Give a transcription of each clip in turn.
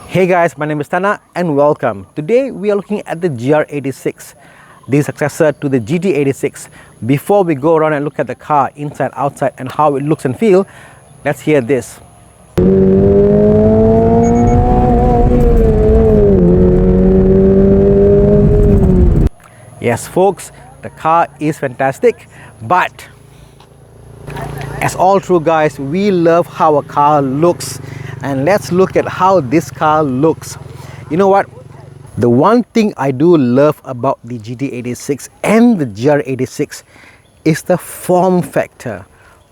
Hey guys, my name is Tana and welcome. Today we are looking at the GR86, the successor to the GT86. Before we go around and look at the car inside, outside and how it looks and feels, let's hear this. Yes folks, the car is fantastic, but as all true guys, we love how a car looks, and let's look at how this car looks. You know what? The one thing I do love about the GT86 and the GR86 is the form factor.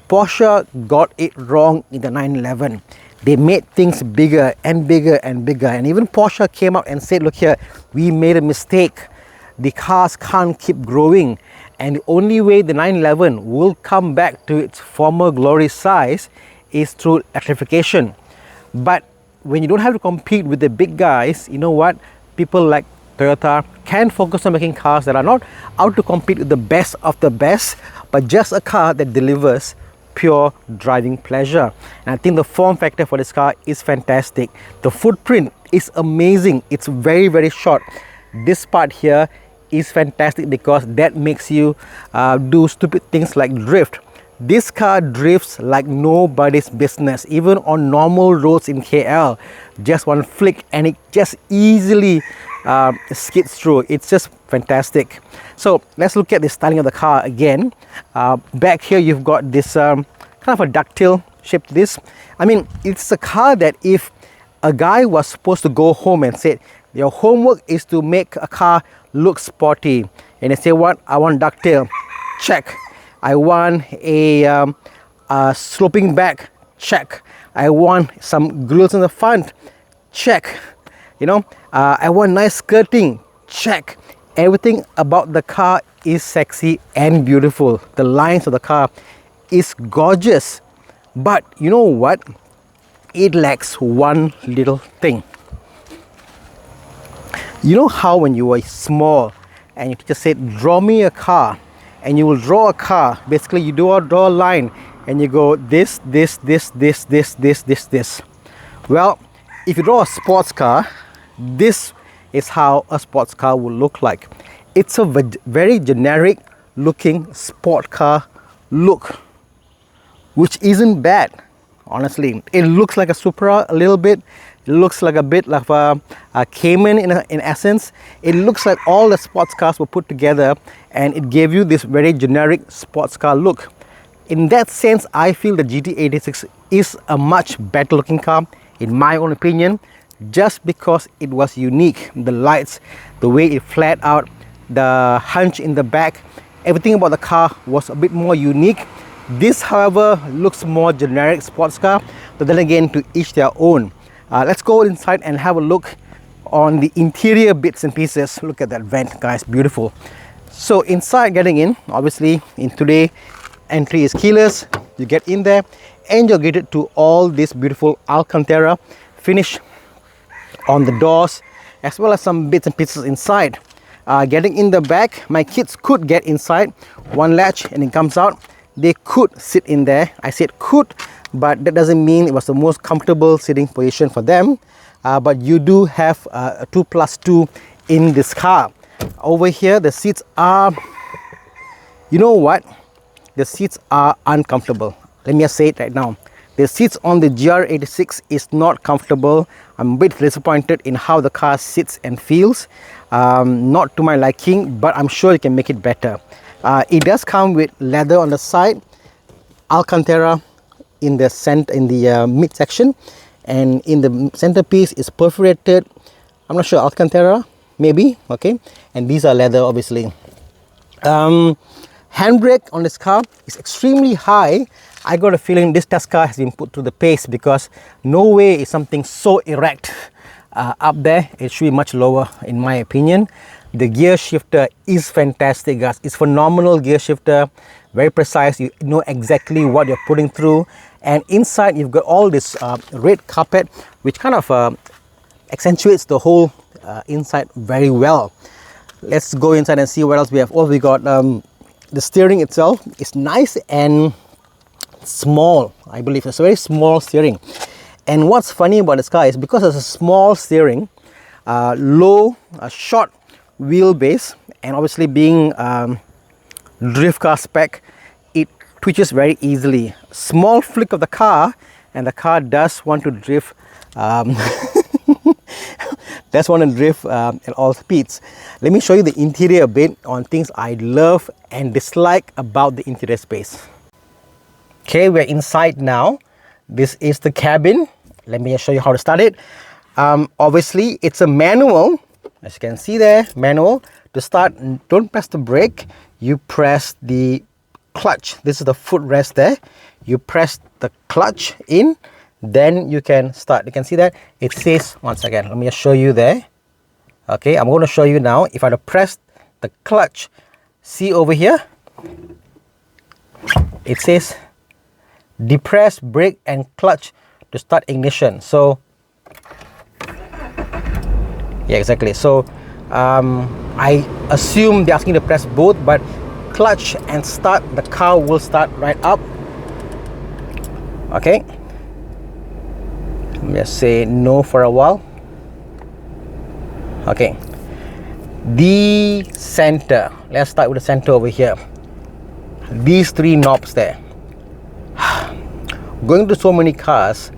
Porsche got it wrong in the 911. They made things bigger and bigger and bigger, and even Porsche came out and said, look here, we made a mistake. The cars can't keep growing, and the only way the 911 will come back to its former glory size is through electrification. But when you don't have to compete with the big guys, you know what? People like Toyota can focus on making cars that are not out to compete with the best of the best, but just a car that delivers pure driving pleasure. And I think the form factor for this car is fantastic. The footprint is amazing. It's very, very short. This part here is fantastic because that makes you do stupid things like drift. This car drifts like nobody's business, even on normal roads in KL. Just one flick and it just easily skids through. It's just fantastic. So let's look at the styling of the car again. Back here you've got this kind of a ducktail shape to this. I mean, it's a car that if a guy was supposed to go home and say, your homework is to make a car look sporty, and they say, what? I want ducktail. Check. I want a sloping back. Check. I want some grills in the front. Check. You know, I want nice skirting. Check. Everything about the car is sexy and beautiful. The lines of the car is gorgeous, but you know what? It lacks one little thing. You know how when you were small and your teacher said, draw me a car, and you will draw a car. Basically you draw a line and you go this. Well, if you draw a sports car, this is how a sports car will look like. It's a very generic looking sport car look, which isn't bad. Honestly, it looks like a Supra a little bit. It looks like a bit like a Cayman in essence. It looks like all the sports cars were put together and it gave you this very generic sports car look. In that sense, I feel the GT86 is a much better looking car, in my own opinion, just because it was unique. The lights, the way it flared out, the hunch in the back, everything about the car was a bit more unique. This, however, looks more generic sports car, but then again, to each their own. Let's go inside and have a look on the interior bits and pieces. Look at that vent, guys, beautiful. So inside, getting in, obviously in today, entry is keyless. You get in there and you're greeted to all this beautiful Alcantara finish on the doors, as well as some bits and pieces inside. Getting in the back, my kids could get inside. One latch and it comes out. They could sit in there. I said could, but that doesn't mean it was the most comfortable sitting position for them. But you do have a 2+2 in this car. Over here, the seats are, you know what? The seats are uncomfortable. Let me just say it right now. The seats on the GR86 is not comfortable. I'm a bit disappointed in how the car sits and feels. Not to my liking, but I'm sure you can make it better. It does come with leather on the side, Alcantara in the center, in the midsection, and in the centerpiece is perforated. I'm not sure, Alcantara, maybe. Okay, and these are leather, obviously. Handbrake on this car is extremely high. I got a feeling this test car has been put to the pace, because no way is something so erect up there. It should be much lower, in my opinion. The gear shifter is fantastic, guys. It's phenomenal gear shifter, very precise. You know exactly what you're putting through. And inside you've got all this red carpet, which kind of accentuates the whole inside very well. Let's go inside and see what else we have. Oh, we got the steering itself is nice and small. I believe it's a very small steering. And what's funny about this car is because it's a small steering, short wheelbase, and obviously being drift car spec, it twitches very easily. Small flick of the car and the car does want to drift at all speeds. Let me show you the interior a bit on things I love and dislike about the interior space. Okay, we're inside now. This is the cabin. Let me just show you how to start it. Obviously it's a manual, as you can see there, manual. To start, don't press the brake, you press the clutch. This is the footrest there. You press the clutch in, then you can start. You can see that it says, once again, let me just show you there. Okay, I'm going to show you now. If I press the clutch, see over here, it says depress brake and clutch to start ignition. So yeah, exactly. So I assume they're asking to press both, but clutch and start, the car will start right up. Okay, let me just say no for a while. Okay, the center, let's start with the center over here. These three knobs there. Going to so many cars,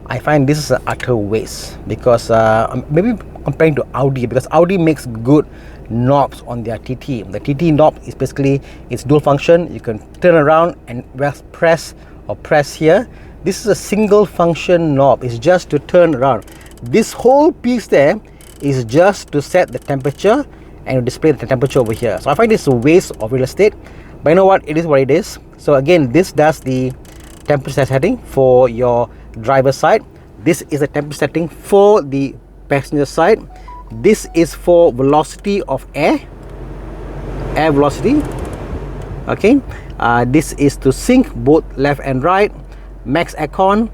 I find this is an utter waste, because maybe comparing to Audi, because Audi makes good knobs on their TT. The TT knob is basically, it's dual function. You can turn around and press or press here. This is a single function knob. It's just to turn around. This whole piece there is just to set the temperature and to display the temperature over here. So I find this a waste of real estate, but you know what, it is what it is. So again, this does the temperature setting for your driver's side. This is the temperature setting for the passenger side. This is for velocity of air velocity. Okay, this is to sync both left and right, max aircon,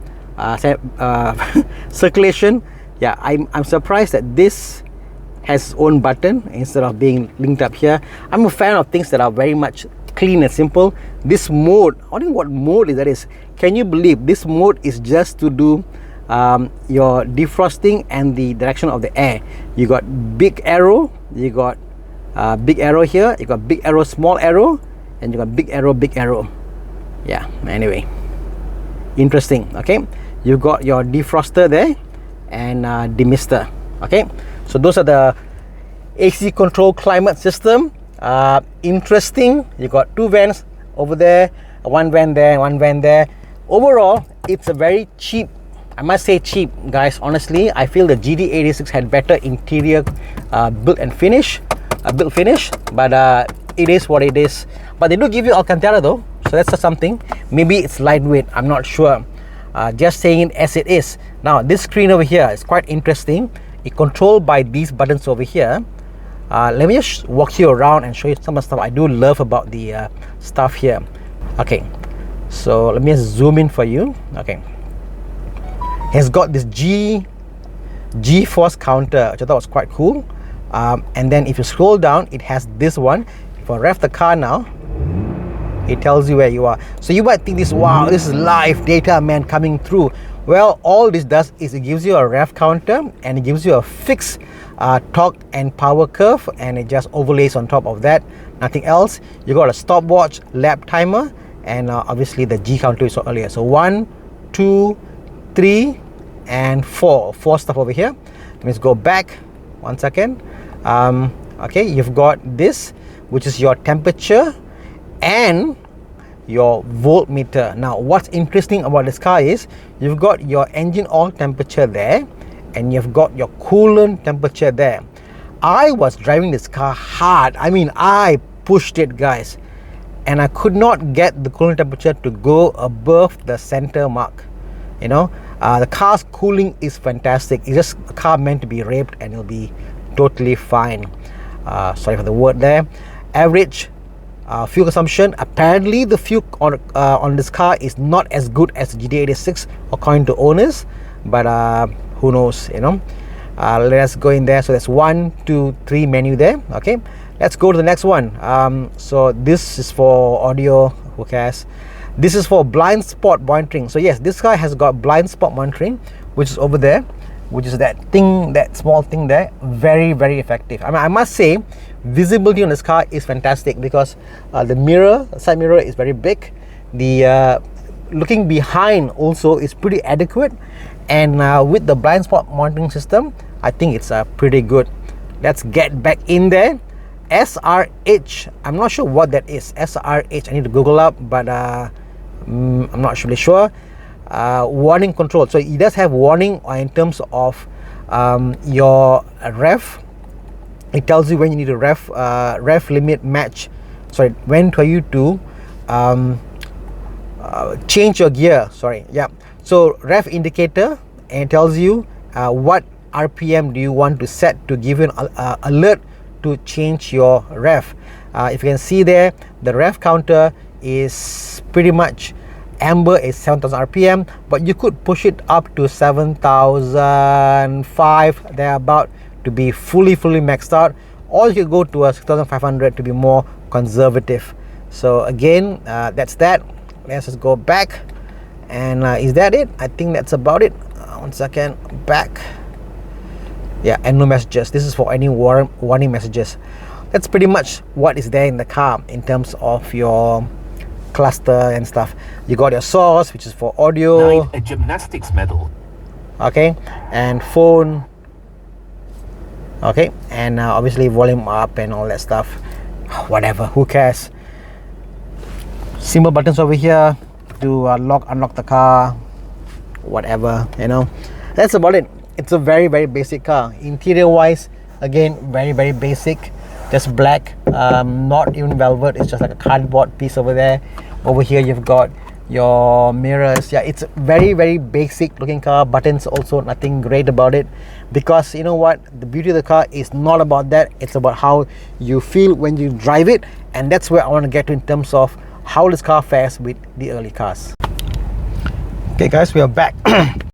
circulation. Yeah, I'm surprised that this has its own button instead of being linked up here. I'm a fan of things that are very much clean and simple. This mode, I don't know what mode is that is. Can you believe this mode is just to do your defrosting and the direction of the air. You got big arrow, you got big arrow here, you got big arrow, small arrow, and you got big arrow. Yeah, anyway, interesting. Okay, you got your defroster there and demister. Okay, so those are the AC control climate system. Interesting. You got two vents over there, one vent there, one vent there. Overall, it's a very cheap, I must say cheap, guys. Honestly, I feel the GR86 had better interior build finish, but it is what it is. But they do give you Alcantara though, so that's something. Maybe it's lightweight, I'm not sure. Just saying it as it is. Now this screen over here is quite interesting. It's controlled by these buttons over here. Let me just walk you around and show you some of the stuff I do love about the stuff here. Okay, so let me just zoom in for you. Okay, it's got this G-force counter, which I thought was quite cool. And then if you scroll down, it has this one. If I rev the car now, it tells you where you are. So you might think this, wow, this is live data, man, coming through. Well, all this does is it gives you a rev counter and it gives you a fixed torque and power curve, and it just overlays on top of that. Nothing else. You got a stopwatch, lap timer, and obviously the G counter you saw earlier. So 1, 2, 3 and 4 stuff over here. Let's go back 1 second. Okay, you've got this, which is your temperature and your voltmeter. Now what's interesting about this car is you've got your engine oil temperature there and you've got your coolant temperature there. I was driving this car hard. I mean, I pushed it, guys, and I could not get the coolant temperature to go above the center mark. You know, the car's cooling is fantastic. It's just a car meant to be raped and it'll be totally fine. Sorry for the word there. Average fuel consumption. Apparently the fuel on this car is not as good as the GR86 according to owners, but who knows, you know. Let's go in there. So that's 1, 2, 3 menu there. Okay, let's go to the next one. So this is for audio. Who cares? This is for blind spot monitoring. So yes, this car has got blind spot monitoring, which is over there, which is that thing, that small thing there. Very, very effective. I mean, I must say, visibility on this car is fantastic because the mirror, side mirror, is very big. The looking behind also is pretty adequate, and with the blind spot monitoring system, I think it's pretty good. Let's get back in there. SRH, I'm not sure what that is. SRH, I need to Google up, but I'm not really sure. Warning control, so it does have warning in terms of your ref. It tells you when you need to ref limit match, sorry, when for you to change your gear, sorry, yeah. So ref indicator, and it tells you what RPM do you want to set to give you an alert to change your ref. If you can see there, the ref counter is pretty much amber is 7,000 RPM, but you could push it up to 7,005 thereabout to be fully maxed out, or you could go to a 6,500 to be more conservative. So again, that's that. Let's just go back, and is that it? I think that's about it. 1 second, back. Yeah, and no messages. This is for any warning messages. That's pretty much what is there in the car in terms of your cluster and stuff. You got your source, which is for audio, a gymnastics medal, okay, and phone, okay, and obviously volume up and all that stuff. Whatever, who cares? Simple buttons over here to unlock the car, whatever, you know. That's about it. It's a very basic car. Interior wise, again, very basic, just black, not even velvet. It's just like a cardboard piece over there. Over here you've got your mirrors. Yeah, it's a very basic looking car. Buttons also nothing great about it, because you know what, the beauty of the car is not about that. It's about how you feel when you drive it, and that's where I want to get to in terms of how this car fares with the early cars. Okay guys, we are back.